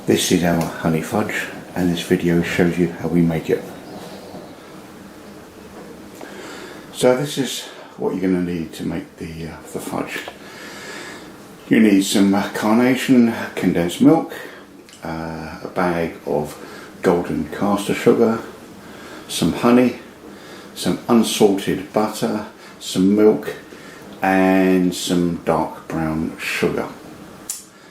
This is our honey fudge, and this video shows you how we make it. So this is what you're going to need to make the fudge. You need some carnation condensed milk, a bag of golden caster sugar, some honey, some unsalted butter, some milk and some dark brown sugar.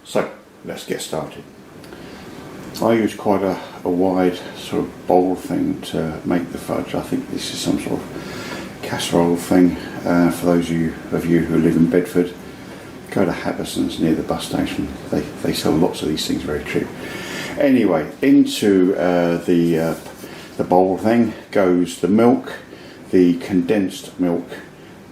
So let's get started. I use quite a wide sort of bowl thing to make the fudge. I think this is some sort of casserole thing. For those of you who live in Bedford, go to Haberson's near the bus station. They sell lots of these things very cheap. Anyway, into the bowl thing goes the milk, the condensed milk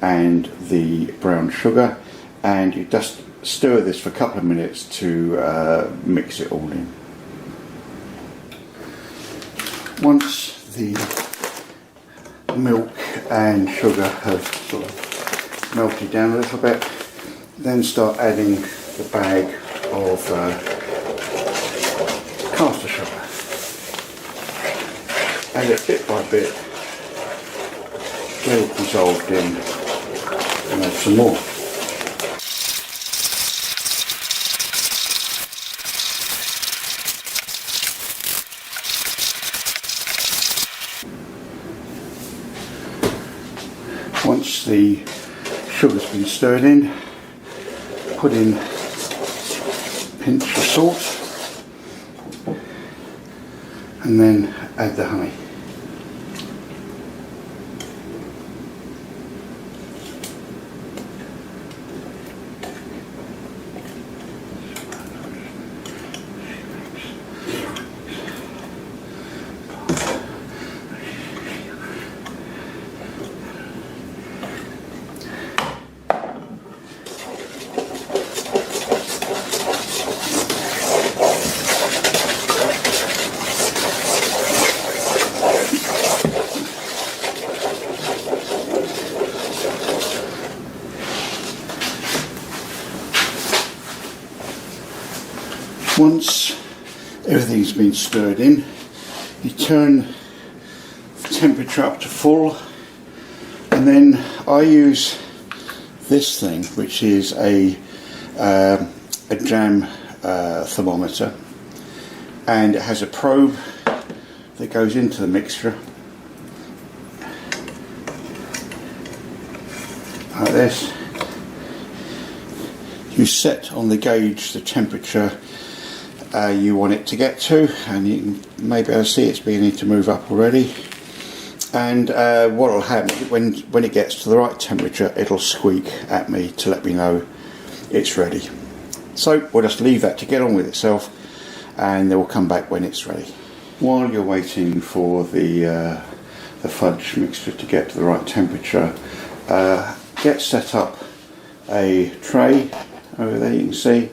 and the brown sugar, and you just stir this for a couple of minutes to mix it all in. Once the milk and sugar have sort of melted down a little bit, then start adding the bag of caster sugar. Add it bit by bit, get it dissolved in, and add some more. Once the sugar's been stirred in, put in a pinch of salt and then add the honey. Once everything's been stirred in, you turn the temperature up to full, and then I use this thing, which is a jam thermometer, and it has a probe that goes into the mixture like this. You set on the gauge the temperature you want it to get to, and you can maybe able to see it's beginning to move up already. And what will happen when it gets to the right temperature, it'll squeak at me to let me know it's ready. So we'll just leave that to get on with itself, and then we'll come back when it's ready. While you're waiting for the fudge mixture to get to the right temperature, get set up a tray over there, you can see,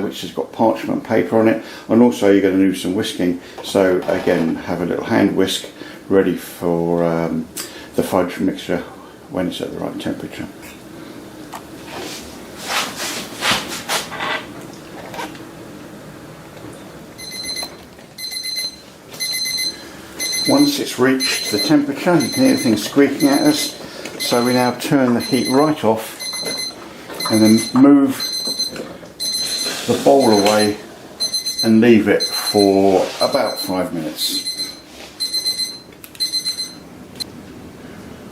which has got parchment paper on it, and also you're going to do some whisking. So again, have a little hand whisk ready for the fudge mixture when it's at the right temperature. Once it's reached the temperature, you can hear things squeaking at us, so we now turn the heat right off and then move the bowl away and leave it for about 5 minutes.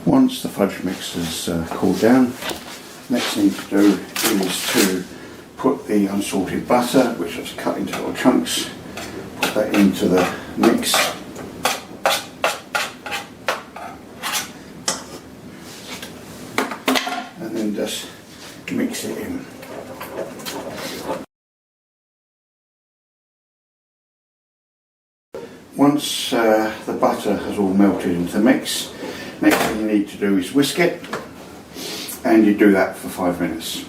Once the fudge mix has cooled down, next thing to do is to put the unsalted butter, which I've cut into little chunks, put that into the mix. And then just mix it in. Once the butter has all melted into the mix, next thing you need to do is whisk it, and you do that for 5 minutes.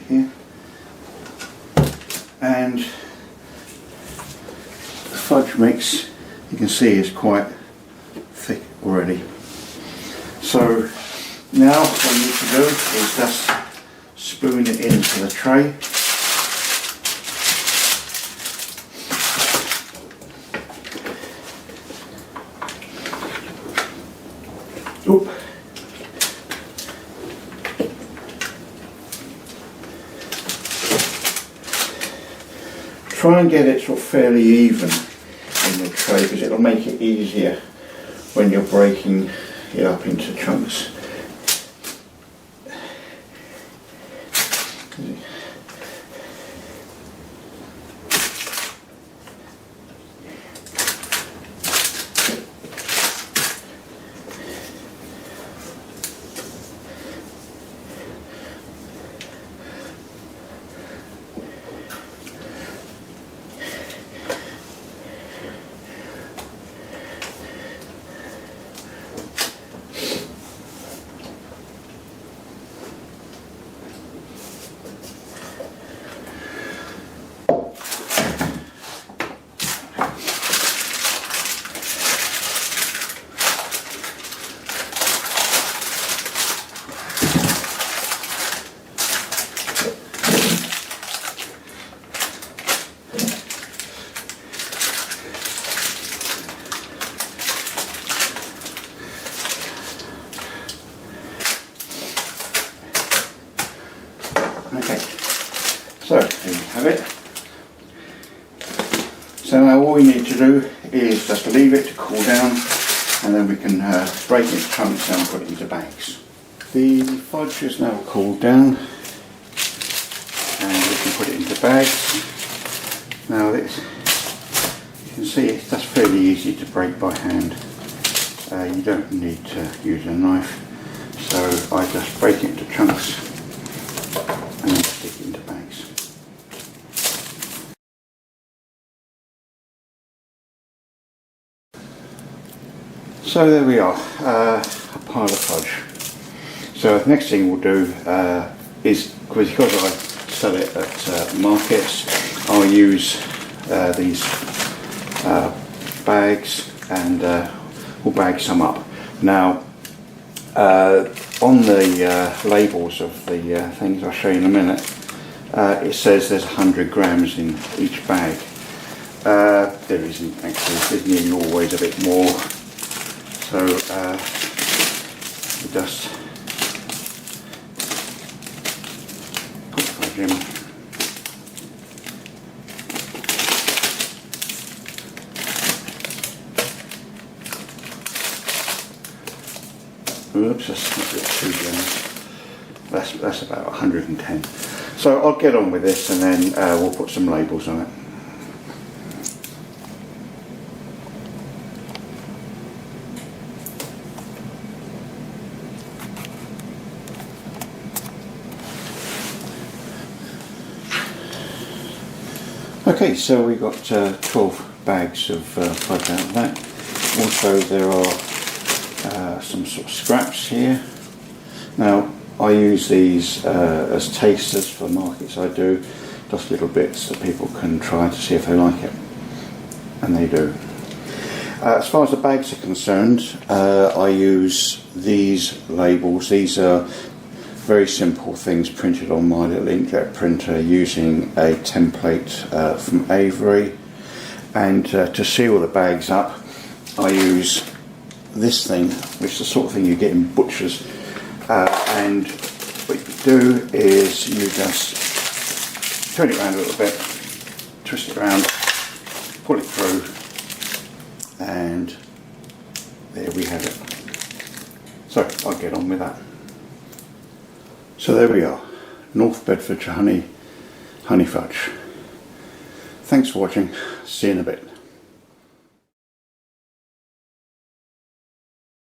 here, and the fudge mix, you can see, is quite thick already. So now what we need to do is just spoon it into the tray. Oop. Try and get it sort of fairly even in the tray, because it'll make it easier when you're breaking it up into chunks. Okay, so there you have it. So now all we need to do is just leave it to cool down, and then we can break it into chunks and put it into bags. The fudge is now cooled down, and we can put it into bags. Now this, you can see it's just fairly easy to break by hand. You don't need to use a knife, so I just break it into chunks and then stick it into bags. So there we are, a pile of fudge. So the next thing we'll do is, because I sell it at markets, I'll use these bags, and we'll bag some up. Now on the labels of the things I'll show you in a minute, it says there's 100 grams in each bag. There isn't actually, there's nearly always a bit more. So we just put the fudge in. Oops, that's not a bit too generous. That's about 110. So I'll get on with this, and then we'll put some labels on it. Okay, so we got 12 bags of fudge out of that. Also there are some sort of scraps here. Now I use these as tasters for markets. I do just little bits that people can try to see if they like it, and they do. As far as the bags are concerned, I use these labels. These are very simple things printed on my little inkjet printer using a template from Avery, and to seal the bags up I use this thing, which is the sort of thing you get in butchers, and what you do is you just turn it around a little bit, twist it around, pull it through, and there we have it. So I'll get on with that. So there we are, North Bedfordshire Honey fudge. Thanks for watching, see you in a bit.